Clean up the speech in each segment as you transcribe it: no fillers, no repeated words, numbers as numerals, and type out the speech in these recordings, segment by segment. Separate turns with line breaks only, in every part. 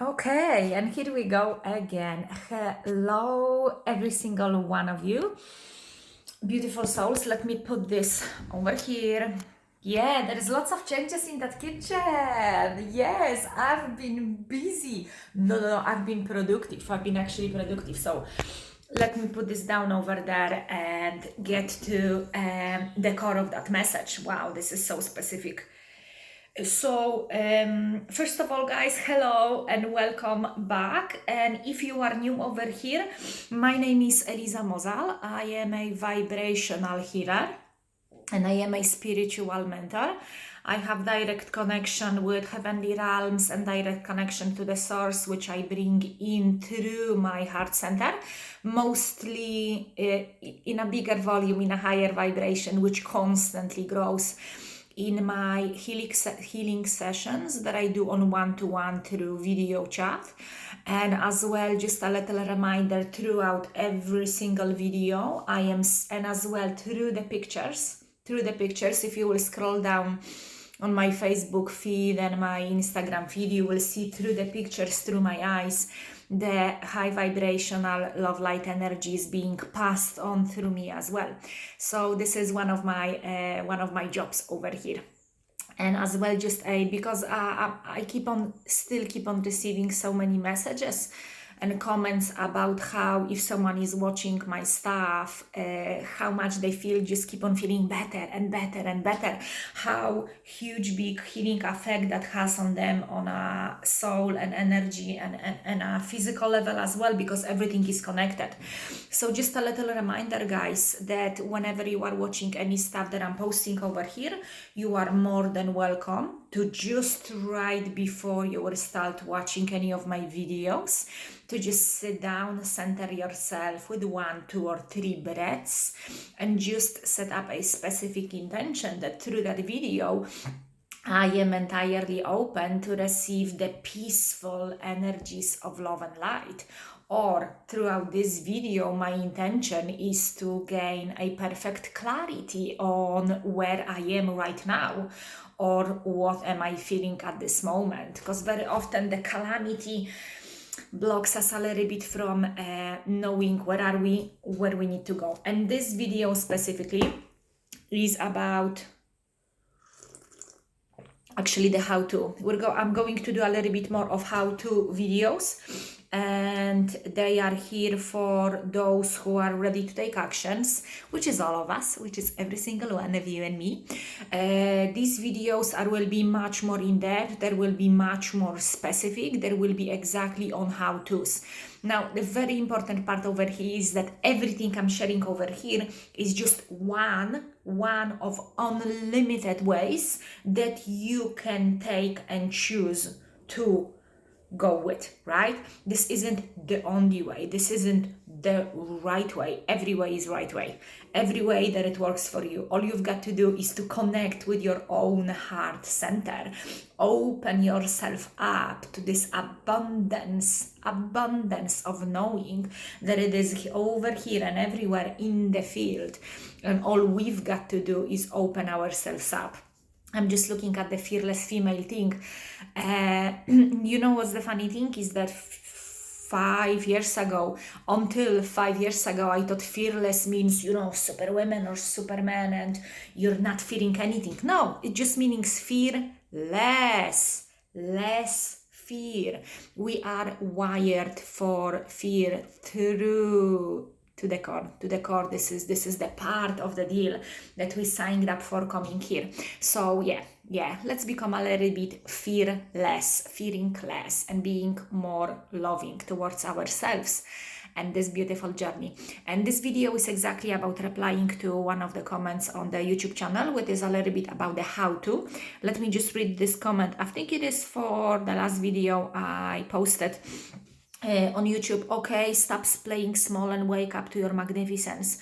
Okay, and here we go again. Hello, every single one of you. Beautiful souls, let me put this over here. Yeah, there is lots of changes in that kitchen. Yes, I've been busy. No, I've been productive. I've been actually productive. So let me put this down over there and get to the core of that message. Wow, this is so specific. First of all, guys, hello and welcome back. And if you are new over here, my name is Eliza Mozal. I am a vibrational healer and I am a spiritual mentor. I have direct connection with heavenly realms and direct connection to the source, which I bring in through my heart center, mostly in a bigger volume, in a higher vibration, which constantly grows in my healing sessions that I do on one-to-one through video chat. And as well, just a little reminder throughout every single video, and as well through the pictures, if you will scroll down on my Facebook feed and my Instagram feed, you will see through the pictures, through my eyes, the high vibrational love light energy is being passed on through me as well. So this is one of my jobs over here. And as well, just because I still keep on receiving so many messages and comments about how if someone is watching my stuff, how much they feel, just keep on feeling better and better and better, how huge big healing effect that has on them on a soul and energy and a physical level as well, because everything is connected. So just a little reminder, guys, that whenever you are watching any stuff that I'm posting over here, you are more than welcome to just right before you will start watching any of my videos, to just sit down, center yourself with 1, 2, or 3 breaths, and just set up a specific intention that through that video, I am entirely open to receive the peaceful energies of love and light. Or throughout this video, my intention is to gain a perfect clarity on where I am right now, or what am I feeling at this moment. Because very often the calamity blocks us a little bit from knowing where we need to go. And this video specifically is about actually the how-to. I'm going to do a little bit more of how-to videos, and they are here for those who are ready to take actions, which is all of us, which is every single one of you and me. These videos will be much more in-depth, there will be much more specific, there will be exactly on how-tos. Now, the very important part over here is that everything I'm sharing over here is just one of unlimited ways that you can take and choose to go with, right? This isn't the only way. This isn't the right way. Every way is right way. Every way that it works for you. All you've got to do is to connect with your own heart center. Open yourself up to this abundance of knowing that it is over here and everywhere in the field. And all we've got to do is open ourselves up. I'm just looking at the fearless female thing. You know what's the funny thing is that 5 years ago, until 5 years ago, I thought fearless means, superwoman or superman and you're not fearing anything. No, it just means fearless, less fear. We are wired for fear through to the core. This is the part of the deal that we signed up for coming here. So yeah, let's become a little bit fearing less, and being more loving towards ourselves and this beautiful journey. And this video is exactly about replying to one of the comments on the YouTube channel, which is a little bit about the how-to. Let me just read this comment. I think it is for the last video I posted on YouTube. Okay, stop playing small and wake up to your magnificence.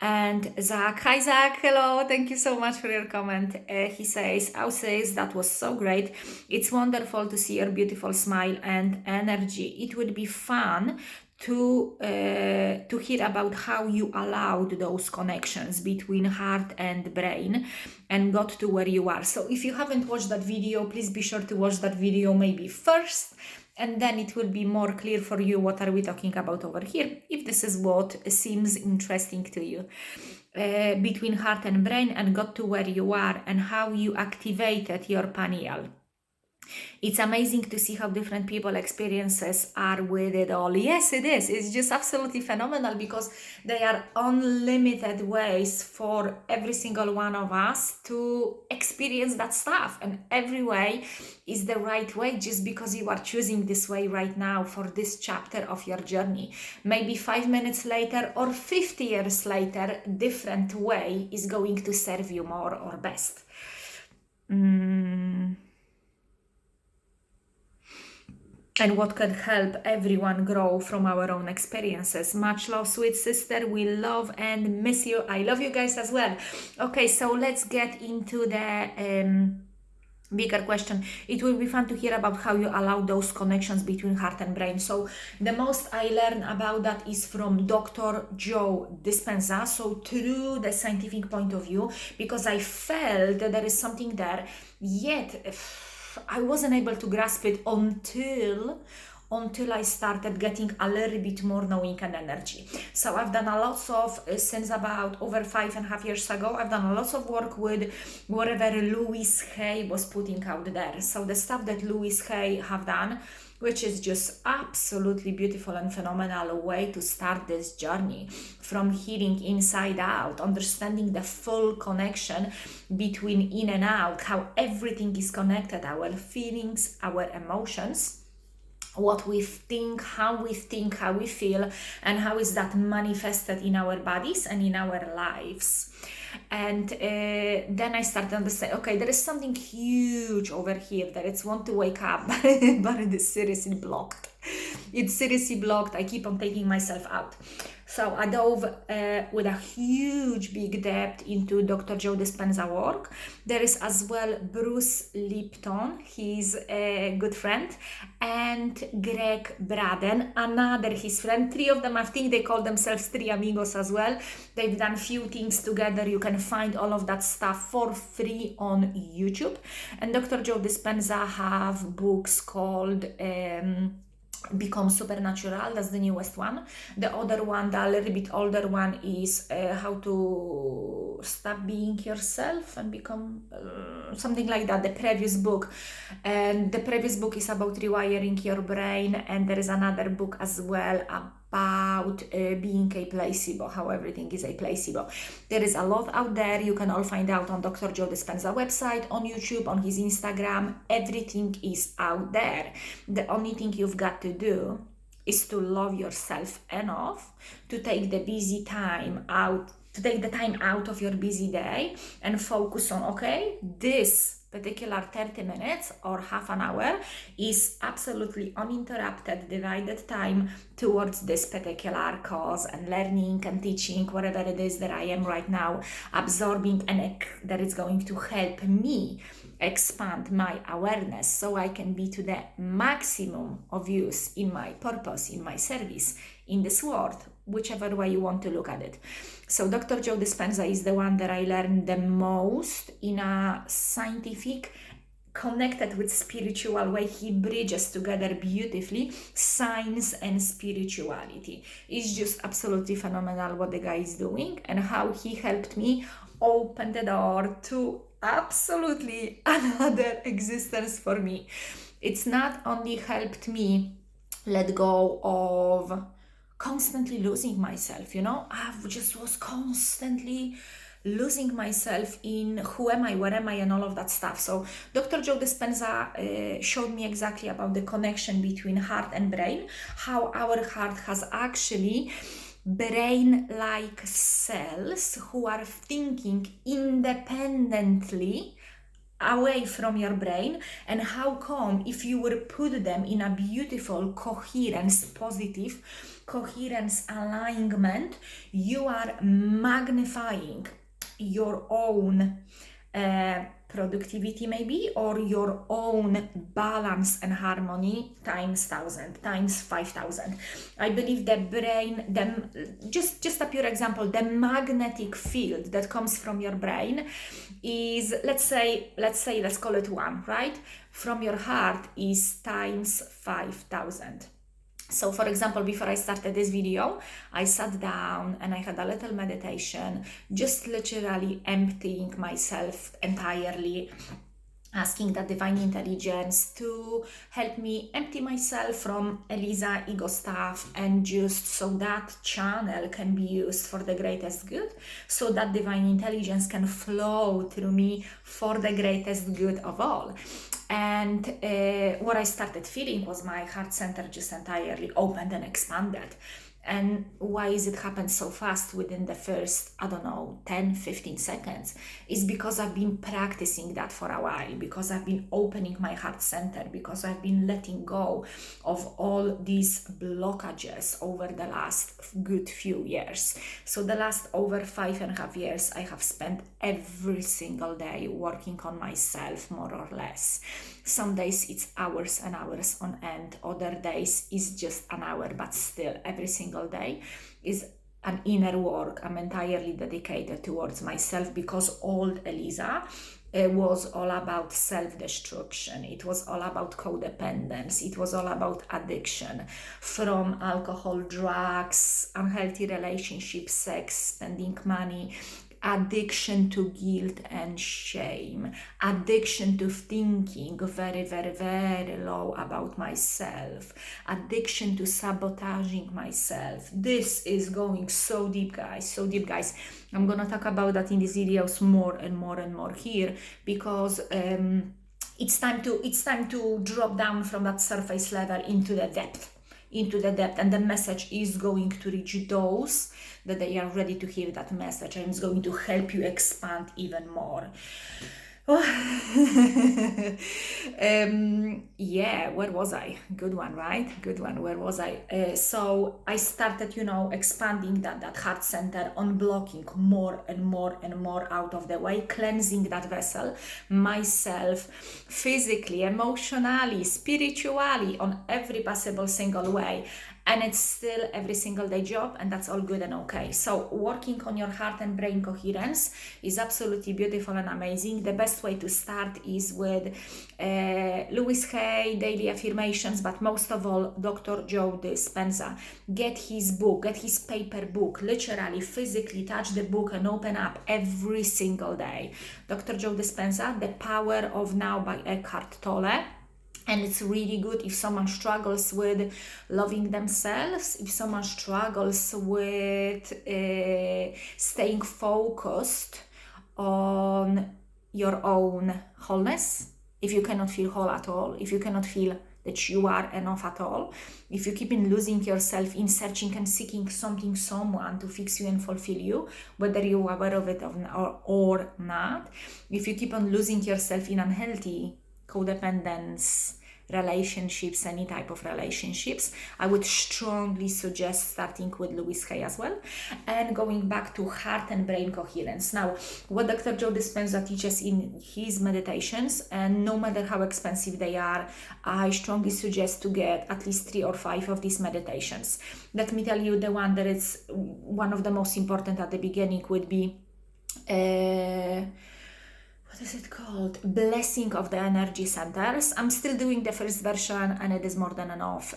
And Zach, hi Zach, hello, thank you so much for your comment. He says, that was so great. It's wonderful to see your beautiful smile and energy. It would be fun to hear about how you allowed those connections between heart and brain and got to where you are. So if you haven't watched that video, please be sure to watch that video maybe first, and then it will be more clear for you what are we talking about over here, if this is what seems interesting to you. Between heart and brain, and got to where you are and how you activated your pineal. It's amazing to see how different people experiences are with it all. Yes, it is. It's just absolutely phenomenal because they are unlimited ways for every single one of us to experience that stuff. And every way is the right way just because you are choosing this way right now for this chapter of your journey. Maybe 5 minutes later or 50 years later, different way is going to serve you more or best. And what can help everyone grow from our own experiences. Much love, sweet sister. We love and miss you. I love you guys as well. Okay, so let's get into the bigger question. It will be fun to hear about how you allow those connections between heart and brain. So the most I learned about that is from Dr. Joe Dispenza. So through the scientific point of view, because I felt that there is something there, yet I wasn't able to grasp it until I started getting a little bit more knowing and energy. So I've done a lot of, since about over 5.5 years ago, I've done a lot of work with whatever Louise Hay was putting out there. So the stuff that Louise Hay have done, which is just absolutely beautiful and phenomenal way to start this journey from healing inside out, understanding the full connection between in and out, how everything is connected, our feelings, our emotions, what we think, how we feel, and how is that manifested in our bodies and in our lives. And then I started to understand, okay, there is something huge over here that it's want to wake up, but it is seriously blocked. It's seriously blocked. I keep on taking myself out. So I dove with a huge big depth into Dr. Joe Dispenza work. There is as well Bruce Lipton, he's a good friend, and Greg Braden, another his friend. Three of them, I think they call themselves Three Amigos as well. They've done few things together. You can find all of that stuff for free on YouTube. And Dr. Joe Dispenza have books called Become Supernatural, that's the newest one. The other one, the little bit older one, is how to stop being yourself and become something like that, the previous book. And the previous book is about rewiring your brain, and there is another book as well about being a placebo, how everything is a placebo. There is a lot out there. You can all find out on Dr. Joe Dispenza website, on YouTube, on his Instagram. Everything is out there. The only thing you've got to do is to love yourself enough to take the time out of your busy day and focus on, okay, this particular 30 minutes or half an hour is absolutely uninterrupted, divided time towards this particular cause and learning and teaching, whatever it is that I am right now absorbing, and that is going to help me expand my awareness so I can be to the maximum of use in my purpose, in my service, in this world, whichever way you want to look at it. So Dr. Joe Dispenza is the one that I learned the most in a scientific, connected with spiritual way. He bridges together beautifully science and spirituality. It's just absolutely phenomenal what the guy is doing and how he helped me open the door to absolutely another existence for me. It's not only helped me let go of constantly losing myself, I just was constantly losing myself in who am I, where am I, and all of that stuff. So Dr. Joe Dispenza showed me exactly about the connection between heart and brain, how our heart has actually brain-like cells who are thinking independently away from your brain, and how come if you would put them in a beautiful coherence, positive coherence alignment, you are magnifying your own productivity maybe, or your own balance and harmony times 1,000, times 5,000. I believe the brain, just a pure example, the magnetic field that comes from your brain is, let's call it 1, right? From your heart is times 5,000. So for example, before I started this video, I sat down and I had a little meditation, just literally emptying myself entirely, asking that divine intelligence to help me empty myself from Eliza ego stuff, and just so that channel can be used for the greatest good, so that divine intelligence can flow through me for the greatest good of all. And what I started feeling was my heart center just entirely opened and expanded. And why is it happened so fast within the first, I don't know, 10, 15 seconds? Is because I've been practicing that for a while, because I've been opening my heart center, because I've been letting go of all these blockages over the last good few years. So the last over 5.5 years, I have spent every single day working on myself, more or less. Some days it's hours and hours on end, other days it's just an hour, but still every single day is an inner work. I'm entirely dedicated towards myself, because old Eliza was all about self-destruction. It was all about codependence. It was all about addiction, from alcohol, drugs, unhealthy relationships, sex, spending money, addiction to guilt and shame, addiction to thinking very, very, very low about myself, addiction to sabotaging myself. This is going so deep, guys, so deep, guys. I'm gonna talk about that in these videos more and more and more here, because it's time to drop down from that surface level into the depth, and the message is going to reach those that they are ready to hear that message, and it's going to help you expand even more. Yeah, where was I? Good one, right? Good one. Where was I? So I started, expanding that heart center, unblocking more and more and more out of the way, cleansing that vessel, myself, physically, emotionally, spiritually, on every possible single way. And it's still every single day job, and that's all good and okay. So working on your heart and brain coherence is absolutely beautiful and amazing. The best way to start is with Louis Hay, Daily Affirmations, but most of all, Dr. Joe Dispenza. Get his book, get his paper book, literally, physically touch the book and open up every single day. Dr. Joe Dispenza, The Power of Now by Eckhart Tolle. And it's really good if someone struggles with loving themselves, if someone struggles with staying focused on your own wholeness, if you cannot feel whole at all, if you cannot feel that you are enough at all, if you keep in losing yourself in searching and seeking something, someone to fix you and fulfill you, whether you're aware of it or not, if you keep on losing yourself in unhealthy codependence, relationships, any type of relationships, I would strongly suggest starting with Louis Hay as well, and going back to heart and brain coherence. Now, what Dr. Joe Dispenza teaches in his meditations, and no matter how expensive they are, I strongly suggest to get at least 3 or 5 of these meditations. Let me tell you, the one that is one of the most important at the beginning would be what is it called? Blessing of the Energy Centers. I'm still doing the first version, and it is more than enough.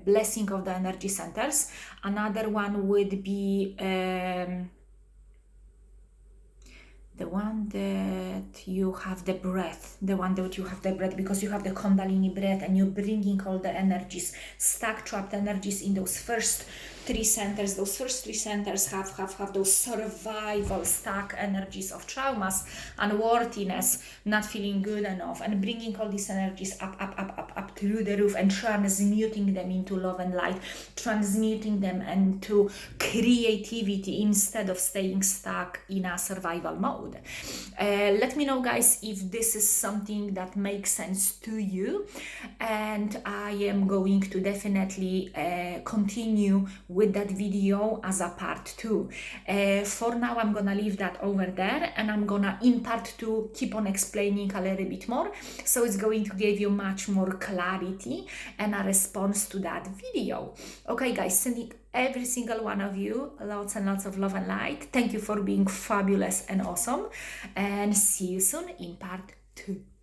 Blessing of the Energy Centers. Another one would be the one that you have the breath, because you have the Kundalini breath, and you're bringing all the energies, stuck, trapped energies in those first 3 centers. Those first 3 centers have those survival stuck energies of traumas, unworthiness, not feeling good enough, and bringing all these energies up through the roof, and transmuting them into love and light, transmuting them into creativity instead of staying stuck in a survival mode. Let me know, guys, if this is something that makes sense to you, and I am going to definitely continue with that video as a part 2. For now, I'm gonna leave that over there, and I'm gonna in part 2 keep on explaining a little bit more, so it's going to give you much more clarity and a response to that video. Okay guys, sending every single one of you lots and lots of love and light. Thank you for being fabulous and awesome, and see you soon in part 2.